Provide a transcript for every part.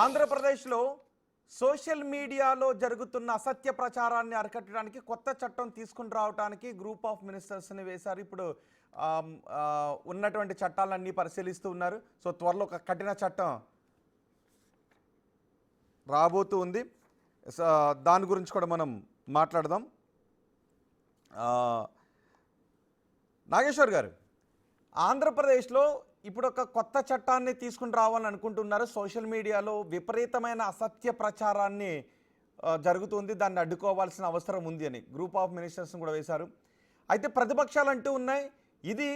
ఆంధ్రప్రదేశ్లో సోషల్ మీడియాలో జరుగుతున్న అసత్య ప్రచారాన్ని అరికట్టడానికి కొత్త చట్టం తీసుకుని రావడానికి గ్రూప్ ఆఫ్ మినిస్టర్స్ని వేశారు. ఇప్పుడు ఉన్నటువంటి చట్టాలన్నీ పరిశీలిస్తూ ఉన్నారు. సో త్వరలో ఒక కఠిన చట్టం రాబోతూ ఉంది. దాని గురించి కూడా మనం మాట్లాడదాం. నాగేశ్వర్ గారు, ఆంధ్రప్రదేశ్లో ఇప్పుడు ఒక కొత్త చట్టాన్ని తీసుకుని రావాలని అనుకుంటున్నారు. సోషల్ మీడియాలో విపరీతమైన అసత్య ప్రచారాన్ని జరుగుతుంది, దాన్ని అడ్డుకోవాల్సిన అవసరం ఉంది అని గ్రూప్ ఆఫ్ మినిస్టర్స్ని కూడా వేశారు. అయితే ప్రతిపక్షాలు అంటూ ఉన్నాయి, ఇది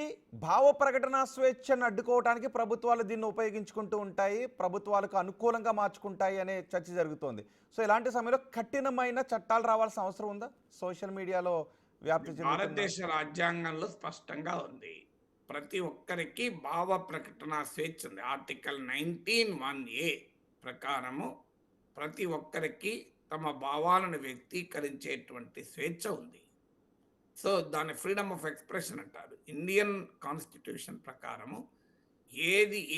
భావ ప్రకటన స్వేచ్ఛను అడ్డుకోవడానికి ప్రభుత్వాలు దీన్ని ఉపయోగించుకుంటూ ఉంటాయి, ప్రభుత్వాలకు అనుకూలంగా మార్చుకుంటాయి అనే చర్చ జరుగుతోంది. సో ఇలాంటి సమయంలో కఠినమైన చట్టాలు రావాల్సిన అవసరం ఉందా? సోషల్ మీడియాలో వ్యాప్తి చెందుతున్న భారతదేశ రాజ్యాంగంలో స్పష్టంగా ఉంది, ప్రతి ఒక్కరికి భావ ప్రకటన స్వేచ్ఛ ఉంది. ఆర్టికల్ 19(1)A ప్రకారము ప్రతి ఒక్కరికి తమ భావాలను వ్యక్తీకరించేటువంటి స్వేచ్ఛ ఉంది. సో దాన్ని ఫ్రీడమ్ ఆఫ్ ఎక్స్ప్రెషన్ అంటారు. ఇండియన్ కాన్స్టిట్యూషన్ ప్రకారము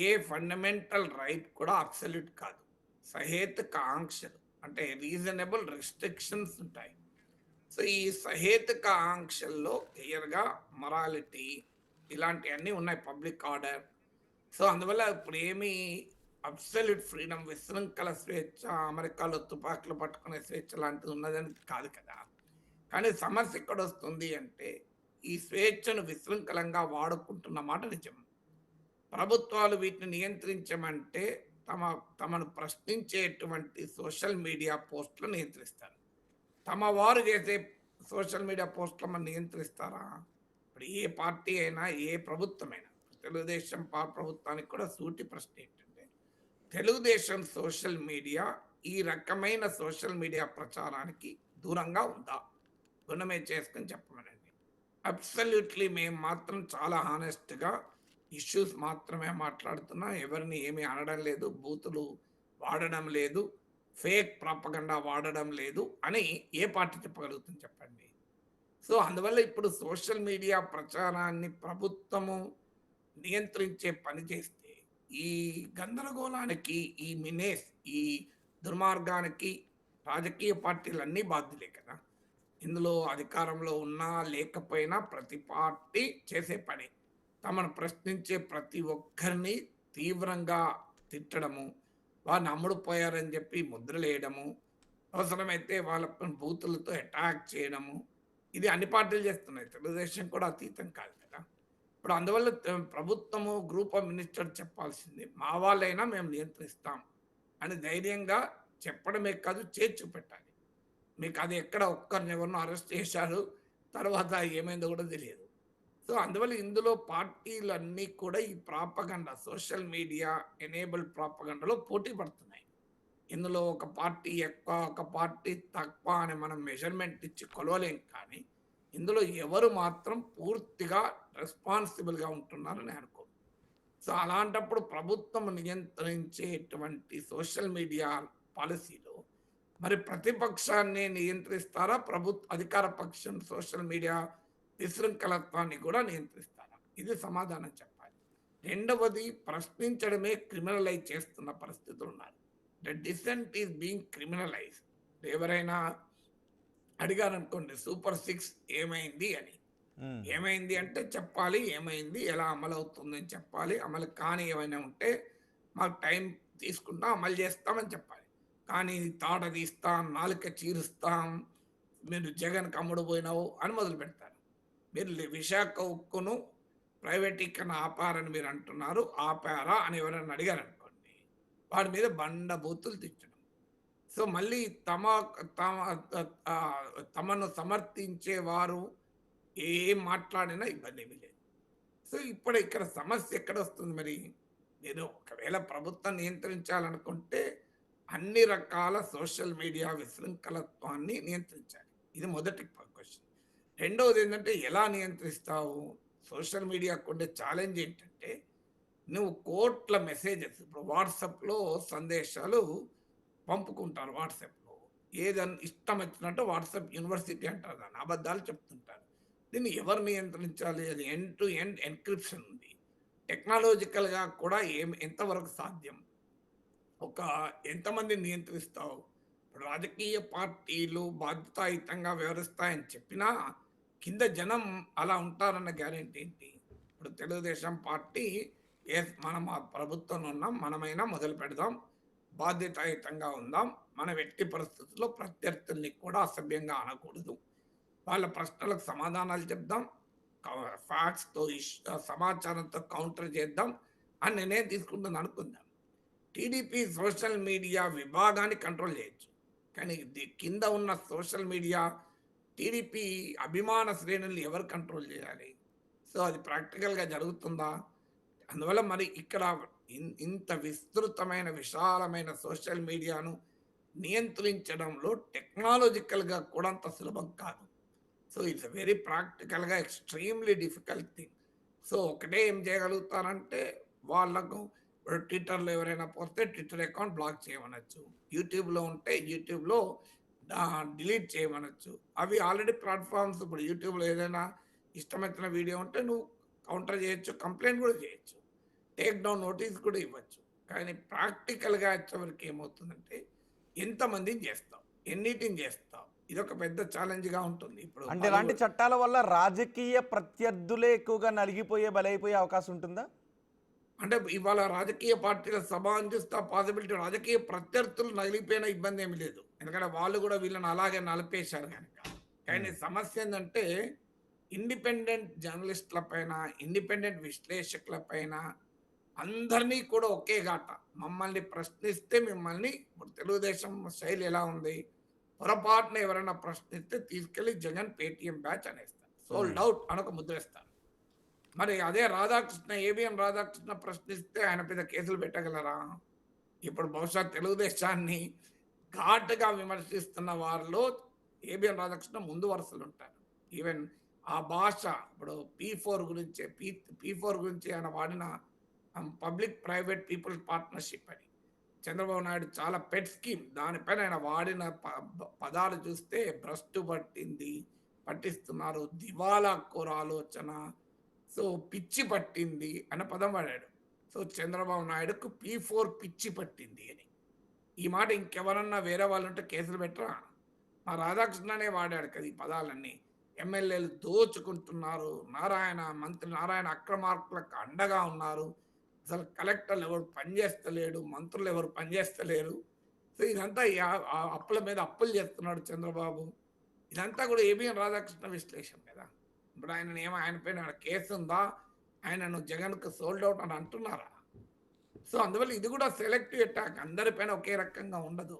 ఏ ఫండమెంటల్ రైట్ కూడా అబ్సల్యూట్ కాదు. సహేతుక ఆంక్షలు అంటే రీజనబుల్ రెస్ట్రిక్షన్స్ ఉంటాయి. సో ఈ సహేతుక ఆంక్షల్లో క్లియర్గా మొరాలిటీ ఇలాంటివన్నీ ఉన్నాయి, పబ్లిక్ ఆర్డర్. సో అందువల్ల ఇప్పుడు ఏమి అబ్సల్యూట్ ఫ్రీడమ్, విశృంఖల స్వేచ్ఛ, అమెరికాలో తుపాకులు పట్టుకునే స్వేచ్ఛ లాంటిది ఉన్నదని కాదు కదా. కానీ సమస్య ఎక్కడ వస్తుంది అంటే ఈ స్వేచ్ఛను విశృంఖలంగా వాడుకుంటున్న మాట నిజం. ప్రభుత్వాలు వీటిని నియంత్రించమంటే తమను ప్రశ్నించేటువంటి సోషల్ మీడియా పోస్టులు నియంత్రిస్తారు. తమ వారు చేసే సోషల్ మీడియా పోస్టులు మనం నియంత్రిస్తారా? ఇప్పుడు ఏ పార్టీ అయినా, ఏ ప్రభుత్వమైనా, తెలుగుదేశం ప్రభుత్వానికి కూడా సూటి ప్రశ్న ఏంటంటే, తెలుగుదేశం సోషల్ మీడియా ఈ రకమైన సోషల్ మీడియా ప్రచారానికి దూరంగా ఉందా? గుణమే చేసుకొని చెప్పమనండి. అబ్సల్యూట్లీ మేము మాత్రం చాలా హానెస్ట్గా ఇష్యూస్ మాత్రమే మాట్లాడుతున్నాం, ఎవరిని ఏమీ అనడం లేదు, బూతులు వాడడం లేదు, ఫేక్ ప్రాపగండా వాడడం లేదు అని ఏ పార్టీ చెప్పగలుగుతుంది చెప్పండి? సో అందువల్ల ఇప్పుడు సోషల్ మీడియా ప్రచారాన్ని ప్రభుత్వము నియంత్రించే పని చేస్తే ఈ గందరగోళానికి, ఈ దుర్మార్గానికి రాజకీయ పార్టీలన్నీ బాధ్యులే కదా. ఇందులో అధికారంలో ఉన్నా లేకపోయినా ప్రతి పార్టీ చేసే పని తమను ప్రశ్నించే ప్రతి ఒక్కరిని తీవ్రంగా తిట్టడము, వారిని అమ్ముడుపోయారని చెప్పి ముద్రలేయడము, అవసరమైతే వాళ్ళ బూతులతో అటాక్ చేయడము, ఇది అన్ని పార్టీలు చేస్తున్నాయి. తెలుగుదేశం కూడా అతీతం కాదు కదా. ఇప్పుడు అందువల్ల ప్రభుత్వము, గ్రూప్ ఆఫ్ మినిస్టర్ చెప్పాల్సింది, మా వాళ్ళైనా మేము నియంత్రిస్తాం అని ధైర్యంగా చెప్పడమే కాదు, చేసి చూపెట్టాలి. మీకు అది ఎక్కడ ఒక్కరిని ఎవరినో అరెస్ట్ చేశారు, తర్వాత ఏమైందో కూడా తెలియదు. సో అందువల్ల ఇందులో పార్టీలన్నీ కూడా ఈ ప్రాపగండా, సోషల్ మీడియా ఎనేబుల్ ప్రాపగండాలో పోటీ పడుతున్నాయి. ఇందులో ఒక పార్టీ ఎక్కువ, ఒక పార్టీ తక్కువ అని మనం మెజర్మెంట్ ఇచ్చి కొలవలేం. కానీ ఇందులో ఎవరు మాత్రం పూర్తిగా రెస్పాన్సిబుల్గా ఉంటున్నారని అనుకో. సో అలాంటప్పుడు ప్రభుత్వం నియంత్రించేటువంటి సోషల్ మీడియా పాలసీలో మరి ప్రతిపక్షాన్ని నియంత్రిస్తారా, అధికార పక్షం సోషల్ మీడియా విశృంఖలత్వాన్ని కూడా నియంత్రిస్తారా? ఇది సమాధానం చెప్పాలి. రెండవది, ప్రశ్నించడమే క్రిమినలైజ్ చేస్తున్న పరిస్థితులు ఉన్నారు. The dissent is being criminalize. ఎవరైనా అడిగారనుకోండి, సూపర్ 6 ఏమైంది అని, ఏమైంది అంటే చెప్పాలి, ఏమైంది, ఎలా అమలు అవుతుందని చెప్పాలి, అమలు కాని ఏమైనా ఉంటే మాకు టైం తీసుకుంటాం, అమలు చేస్తామని చెప్పాలి. కానీ తాట తీస్తాం, నాలుక చీరుస్తాం, మీరు జగన్కి అమ్ముడు పోయినావు అని మొదలు పెడతారు. మీరు విశాఖ ఉక్కును ప్రైవేటీకరణ ఆపారని మీరు అంటున్నారు, ఆపారా అని ఎవరైనా అడిగారనుకోండి, వాడి మీద బండ బూతులు తిట్టడం. సో మళ్ళీ తమను సమర్థించేవారు ఏం మాట్లాడినా ఇబ్బంది ఏమీ లేదు. సో ఇప్పుడు ఇక్కడ సమస్య ఎక్కడ వస్తుంది? మరి మీరు ఒకవేళ ప్రభుత్వం నియంత్రించాలనుకుంటే అన్ని రకాల సోషల్ మీడియా విశృంఖలత్వాన్ని నియంత్రించాలి. ఇది మొదటి క్వశ్చన్. రెండవది ఏంటంటే, ఎలా నియంత్రిస్తావు? సోషల్ మీడియాకు ఉండే ఛాలెంజ్ ఏంటంటే, నువ్వు కోట్ల మెసేజెస్, ఇప్పుడు వాట్సాప్లో సందేశాలు పంపుకుంటారు. వాట్సాప్లో ఏదన్నా ఇష్టం వచ్చినట్టు వాట్సాప్ యూనివర్సిటీ అంటారు, దాన్ని అబద్ధాలు చెప్తుంటారు. దీన్ని ఎవరు నియంత్రించాలి? అది ఎండ్ టు ఎండ్ ఎన్క్రిప్షన్ ఉంది. టెక్నాలజికల్గా కూడా ఎంతవరకు సాధ్యం? ఒక ఎంతమందిని నియంత్రిస్తావు? ఇప్పుడు రాజకీయ పార్టీలు బాధ్యతాయుతంగా వ్యవహరిస్తాయని చెప్పినా, కింద జనం అలా ఉంటారన్న గ్యారంటీ ఏంటి? ఇప్పుడు తెలుగుదేశం పార్టీ మనం ఆ ప్రభుత్వంలో ఉన్నాం. మనమైనా మొదలు పెడదాం. బాధ్యతాయుతంగా ఉందాం. మనం ఎట్టి పరిస్థితుల్లో ప్రత్యర్థుల్ని కూడా అసభ్యంగా అనకూడదు. వాళ్ళ ప్రశ్నలకు సమాధానాలు చెప్దాం. ఫ్యాక్ట్స్‌తో సమాచారంతో కౌంటర్ చేద్దాం అని నిర్ణయం తీసుకుంటుంది అనుకుందాం. టీడీపీ సోషల్ మీడియా విభాగాన్ని కంట్రోల్ చేయొచ్చు. కానీ కింద ఉన్న సోషల్ మీడియా టీడీపీ అభిమాన శ్రేణుల్ని ఎవరు కంట్రోల్ చేయాలి? సో, అది ప్రాక్టికల్‌గా జరుగుతుందా? అందువల్ల మరి ఇక్కడ ఇంత విస్తృతమైన, విశాలమైన సోషల్ మీడియాను నియంత్రించడంలో టెక్నాలజికల్‌గా కూడా అంత సులభం కాదు. సో, ఇట్స్ వెరీ ప్రాక్టికల్‌గా ఎక్స్‌ట్రీమ్‌లీ డిఫికల్ట్ థింగ్. సో, ఒకటే ఏం చేయగలుగుతారంటే వాళ్ళకు ఇప్పుడు ట్విట్టర్‌లో ఎవరైనా పోస్తే ట్విట్టర్ అకౌంట్ బ్లాక్ చేయమనొచ్చు. యూట్యూబ్‌లో ఉంటే యూట్యూబ్‌లో డిలీట్ చేయమనొచ్చు. అవి ఆల్రెడీ ప్లాట్‌ఫార్మ్స్ ఇప్పుడు యూట్యూబ్‌లో ఏదైనా ఇష్టమొచ్చిన వీడియో ఉంటే నువ్వు కౌంటర్ చేయొచ్చు. కంప్లెయింట్ కూడా చేయొచ్చు. టేక్ డౌన్ నోటీస్ కూడా ఇవ్వచ్చు. కానీ ప్రాక్టికల్‌గా వచ్చేవరకు ఏమవుతుందంటే ఎంతమందిని చేస్తావు? ఎన్నిటిని చేస్తావు? ఇదొక పెద్ద ఛాలెంజ్‌గా ఉంటుంది. ఇప్పుడు అంటే ఇలాంటి చట్టాల వల్ల రాజకీయ ప్రత్యర్థులే ఎక్కువగా నలిగిపోయే, బలైపోయే అవకాశం ఉంటుందా? అంటే ఇవాళ రాజకీయ పార్టీల సభ అని చూస్తే ఆ పాసిబిలిటీ రాజకీయ ప్రత్యర్థులు నలిగిపోయిన ఇబ్బంది ఏమి లేదు. ఎందుకంటే వాళ్ళు కూడా వీళ్ళని అలాగే నలిపేశారు గనక. కానీ హ్మ్. సమస్య ఏందంటే ఇండిపెండెంట్ జర్నలిస్ట్‌ల పైన, ఇండిపెండెంట్ విశ్లేషకుల పైన అందరినీ కూడా ఒకే గాట. మమ్మల్ని ప్రశ్నిస్తే మిమ్మల్ని ఇప్పుడు తెలుగుదేశం శైలి ఎలా ఉంది? పొరపాటున ఎవరైనా ప్రశ్నిస్తే తీసుకెళ్ళి జగన్ పేటీఎం బ్యాచ్ అనేస్తారు. హ్మ్. సోల్డ్ ఔట్ అని ఒక ముద్రేస్తారు. మరి అదే రాధాకృష్ణ ఏబిఎన్ రాధాకృష్ణ ప్రశ్నిస్తే ఆయన మీద కేసులు పెట్టగలరా? ఇప్పుడు బహుశా తెలుగుదేశాన్ని ఘాటుగా విమర్శిస్తున్న వారిలో ఏబిఎన్ రాధాకృష్ణ ముందు వరుసలో ఉంటారు. ఈవెన్ ఆ భాష ఇప్పుడు పీ4 గురించి ఆయన వాడిన పబ్లిక్ ప్రైవేట్ పీపుల్ పార్ట్నర్‌షిప్ అని. చంద్రబాబు నాయుడు చాలా పెట్ స్కీమ్. దానిపైన ఆయన వాడిన పదాలు చూస్తే భ్రష్టు పట్టింది, పట్టిస్తున్నారు, దివాలా కోర ఆలోచన, సో పిచ్చి పట్టింది అన్న పదం వాడాడు. సో చంద్రబాబు నాయుడుకు పీ4 పిచ్చి పట్టింది అని. ఈ మాట ఇంకెవరన్నా వేరే వాళ్ళుంటే కేసులు పెట్టరా? మా రాధాకృష్ణనే వాడాడు కదా ఈ పదాలన్నీ. ఎమ్మెల్యేలు దోచుకుంటున్నారు. మంత్రి నారాయణ అక్రమార్కులకు అండగా ఉన్నారు. అసలు కలెక్టర్లు ఎవరు పనిచేస్తలేడు. మంత్రులు ఎవరు పనిచేస్తలేరు. సో ఇదంతా అప్పుల మీద అప్పులు చేస్తున్నాడు చంద్రబాబు. ఇదంతా కూడా ఏబిఎన్ రాధాకృష్ణ విశ్లేషణ కదా! ఇప్పుడు ఆయన పైన కేసుందా? ఆయనను జగన్‌కు సోల్డ్ ఔట్ అని అంటున్నారా? సో, అందువల్ల ఇది కూడా సెలెక్టివ్ అటాక్. అందరిపైన ఒకే రకంగా ఉండదు.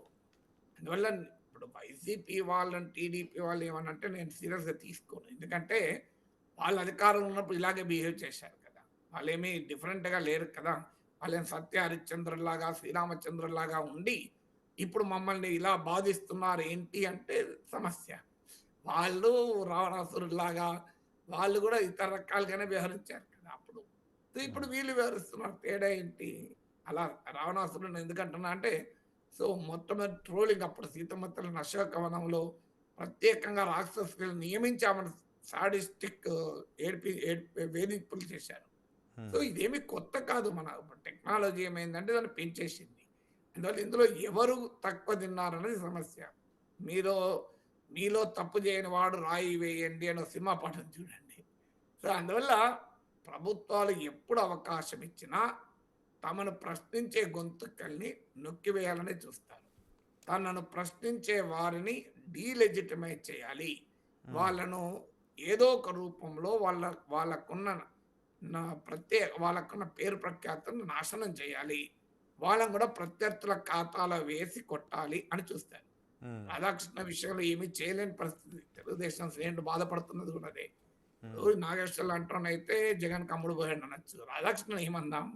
అందువల్ల ఇప్పుడు వైసీపీ వాళ్ళని, టీడీపీ వాళ్ళు ఏమనంటే నేను సీరియస్‌గా తీసుకోను. ఎందుకంటే వాళ్ళు అధికారంలో ఉన్నప్పుడు ఇలాగే బిహేవ్ చేశారు కదా! వాళ్ళేమి డిఫరెంట్‌గా లేరు కదా! వాళ్ళేం సత్య హరిశ్చంద్రుల్లాగా, శ్రీరామచంద్రుల్లాగా ఉండి ఇప్పుడు మమ్మల్ని ఇలా బాధిస్తున్నారు ఏంటి అంటే సమస్య. వాళ్ళు రావణాసురుల్లాగా వాళ్ళు కూడా ఇతర రకాలుగానే వ్యవహరించారు కదా అప్పుడు. సో, ఇప్పుడు హ్మ్. వీళ్ళు వ్యవహరిస్తున్నారు. తేడా ఏంటి? అలా రావణాసురుడిని ఎందుకంటున్నా అంటే, సో, మొట్టమొదటి ట్రోలింగ్ అప్పుడు సీతమ్మ తల్లిని అశోకవనంలో ప్రత్యేకంగా రాక్షసులను నియమించి ఆమెను సాడిస్టిక్ వేధింపులు చేశారు. సో, హ్మ్. ఇదేమి కొత్త కాదు. మన టెక్నాలజీ ఏమైందంటే దాన్ని పెంచేసింది. అందువల్ల ఇందులో ఎవరు తక్కువ తిన్నారన్నది సమస్య. మీలో మీలో తప్పు చేయని వాడు రాయి వేయండి అని ఒక సినిమా పాటను చూడండి. సో, అందువల్ల ప్రభుత్వాలు ఎప్పుడు అవకాశం ఇచ్చినా తమను ప్రశ్నించే గొంతుకల్ని నొక్కివేయాలనే చూస్తారు. తనను ప్రశ్నించే వారిని డీలెజిటిమైజ్ చేయాలి. హ్మ్. వాళ్ళను ఏదో ఒక రూపంలో వాళ్ళకున్న వాళ్ళకున్న పేరు ప్రఖ్యాతులను నాశనం చేయాలి. వాళ్ళని కూడా ప్రత్యర్థుల ఖాతాలో వేసి కొట్టాలి అని చూస్తారు. హ్మ్. రాధాకృష్ణ విషయంలో ఏమీ చేయలేని పరిస్థితి. తెలుగుదేశం శ్రేణులు బాధపడుతున్నది కూడా అదే. హ్మ్. ఇప్పుడు నాగేశ్వరరావు అంటోనైతే జగన్‌కి అమ్ముడు పోయాడు అనొచ్చు. రాధాకృష్ణని ఏమందాం?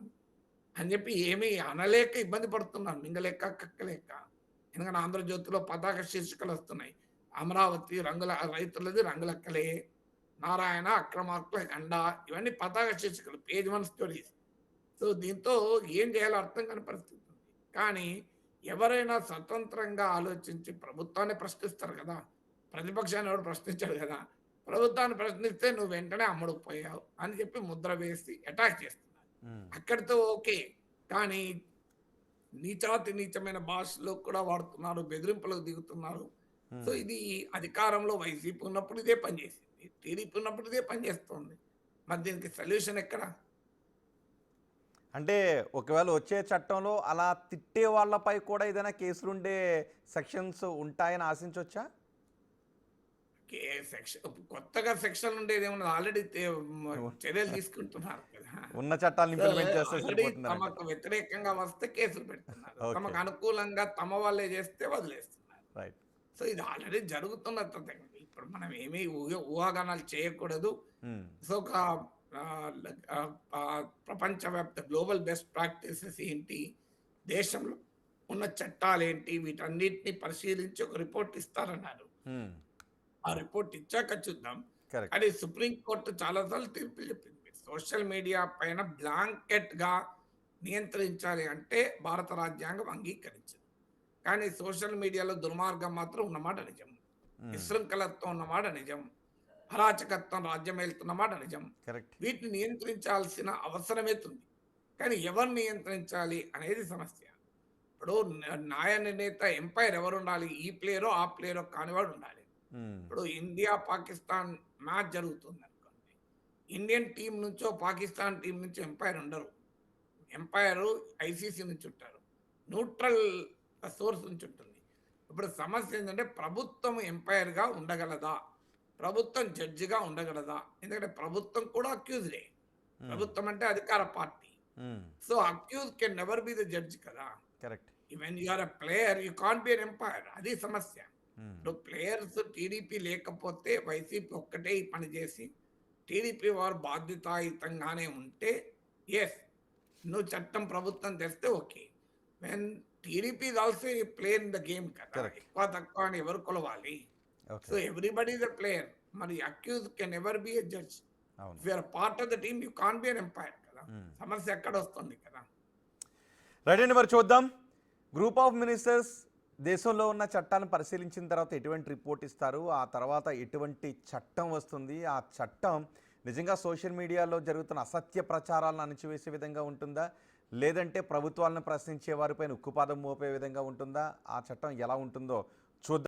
అని చెప్పి ఏమీ అనలేక ఇబ్బంది పడుతున్నాను. మింగలేక, కక్కలేక. ఎందుకంటే ఆంధ్రజ్యోతిలో పతాక శీర్షికలొస్తున్నాయి. అమరావతి రైతులది రంగులక్కలే. నారాయణ అక్రమార్కులకు అండ. ఇవన్నీ పతాక శీర్షికలు. Page 1 stories. సో, దీంతో ఏం చేయాలో అర్థం కాని పరిస్థితి ఉంది. కానీ ఎవరైనా స్వతంత్రంగా ఆలోచించి ప్రభుత్వాన్ని ప్రశ్నిస్తారు కదా! ప్రతిపక్షాన్ని ఎవడు ప్రశ్నించడు కదా! ప్రభుత్వాన్ని ప్రశ్నిస్తే నువ్వు వెంటనే అమ్ముడుపోయావు అని చెప్పి ముద్ర వేసి అటాక్ చేస్తున్నారు. హ్మ్. అక్కడితో ఓకే. కానీ నీచమైన భాషలో కూడా వాడుతున్నారు, బెదిరింపులకు దిగుతున్నారు. సో, ఉమ్. ఇది అధికారంలో వైసీపీ ఉన్నప్పుడు ఇదే పని చేసింది. టీడీపీ ఉన్నప్పుడు ఇదే పని చేస్తోంది. మరి దీనికి సొల్యూషన్ ఎక్కడ? అంటే ఒకవేళ వచ్చే చట్టంలో అలా తిట్టే వాళ్ళపై కూడా ఏదైనా కేసులుండే సెక్షన్స్ ఉంటాయని ఆశించవచ్చా? కే సెక్షన్ కొత్తగా సెక్షన్ ఉండేదేమున్నది. ఆల్రెడీ చర్యలు తీసుకుంటున్నారు కదా! ఉన్న చట్టాలను సో, ఇంప్లిమెంట్ చేస్తే ఆల్రెడీ సరిపోతుందనంటారు. తమకు వ్యతిరేకంగా వస్తే కేసులు పెడుతున్నారు. ఓకే. తమకు అనుకూలంగా తమ వాళ్ళే చేస్తే వదిలేస్తున్నారు. రైట్. సో, ఇది ఆల్రెడీ జరుగుతున్న తతంగం. ఇప్పుడు మనం ఏమి ఊహాగానాలు చేయకూడదు. ఉమ్. సో, ఒక ప్రపంచవ్యాప్త గ్లోబల్ బెస్ట్ ప్రాక్టీసెస్ ఏంటి? దేశంలో ఉన్న చట్టాలేంటి? వీటన్నిటిని పరిశీలించి ఒక రిపోర్ట్ ఇస్తారన్నారు. ఉమ్. ఆ రిపోర్ట్ ఇచ్చాక చూద్దాం. కరెక్ట్. కానీ సుప్రీం కోర్ట్ చాలా సార్లు తీర్పులు చెప్పింది. సోషల్ మీడియా పైన బ్లాంకెట్‌గా నియంత్రించాలి అంటే భారత రాజ్యాంగం అంగీకరించదు. కానీ సోషల్ మీడియాలో దుర్మార్గం మాత్రం ఉన్నమాట నిజం. ఉమ్. విశృంఖలత్వం ఉన్నమాట నిజం. అరాచకత్వం రాజ్యమేలుతున్న మాట నిజం. కరెక్ట్. వీటిని నియంత్రించాల్సిన అవసరమైతుంది. కానీ ఎవరు నియంత్రించాలి అనేది సమస్య. ఇప్పుడు న్యాయ నిర్ణేత ఎంపైర్ ఎవరుండాలి? ఈ ప్లేయరో, ఆ ప్లేయరో కానివాడు ఉండాలి. ఉమ్. ఇప్పుడు ఇండియా, పాకిస్తాన్ మ్యాచ్ జరుగుతుందనుకోండి. ఇండియన్ టీమ్ నుంచో, పాకిస్తాన్ టీమ్ నుంచో ఎంపైర్ ఉండరు. ఎంపైరు ఐసీసీ నుంచి ఉంటారు. న్యూట్రల్ సోర్స్ నుంచి ఉంటుంది. ఇప్పుడు సమస్య ఏంటంటే ప్రభుత్వం ఎంపైర్‌గా ఉండగలదా? ప్రభుత్వం జడ్జిగా ఉండగలదా? ఎందుకంటే ప్రభుత్వం కూడా అక్యూజ్డే. ఉమ్. ప్రభుత్వం అంటే అధికార పార్టీ. Um. So, accused can never be the judge కదా! Correct. When you are a player you can't be an umpire. అది సమస్య. ఉమ్. ఇప్పుడు ప్లేయర్స్ టీడీపీ లేకపోతే వైసీపీ ఒక్కటే ఈ పని చేసి టీడీపీ వారు బాధ్యతాయుతంగానే ఉంటే యెస్, నువ్వు చట్టం ప్రభుత్వం తెస్తే okay. When TDP is also a player in the game కదా! Correct. ఎక్కువ తక్కువ అని ఎవరు కొలవాలి? Okay. So, everybody is a player. మరి accused can never be a judge. అవును. If you are part of the team you can't be an umpire కదా! Um. సమస్య ఎక్కడ వస్తుంది కదా! రైట్ అండి, మరి చూద్దాం. గ్రూప్ ఆఫ్ మినిస్టర్స్ దేశంలో ఉన్న చట్టాలను పరిశీలించిన తర్వాత ఎటువంటి రిపోర్ట్ ఇస్తారు, ఆ తర్వాత ఎటువంటి చట్టం వస్తుంది, ఆ చట్టం నిజంగా సోషల్ మీడియాలో జరుగుతున్న అసత్య ప్రచారాలను అణచివేసే విధంగా ఉంటుందా, లేదంటే ప్రభుత్వాలను ప్రశ్నించే వారిపైన ఉక్కుపాదం మోపే విధంగా ఉంటుందా, ఆ చట్టం ఎలా ఉంటుందో చూద్దాం.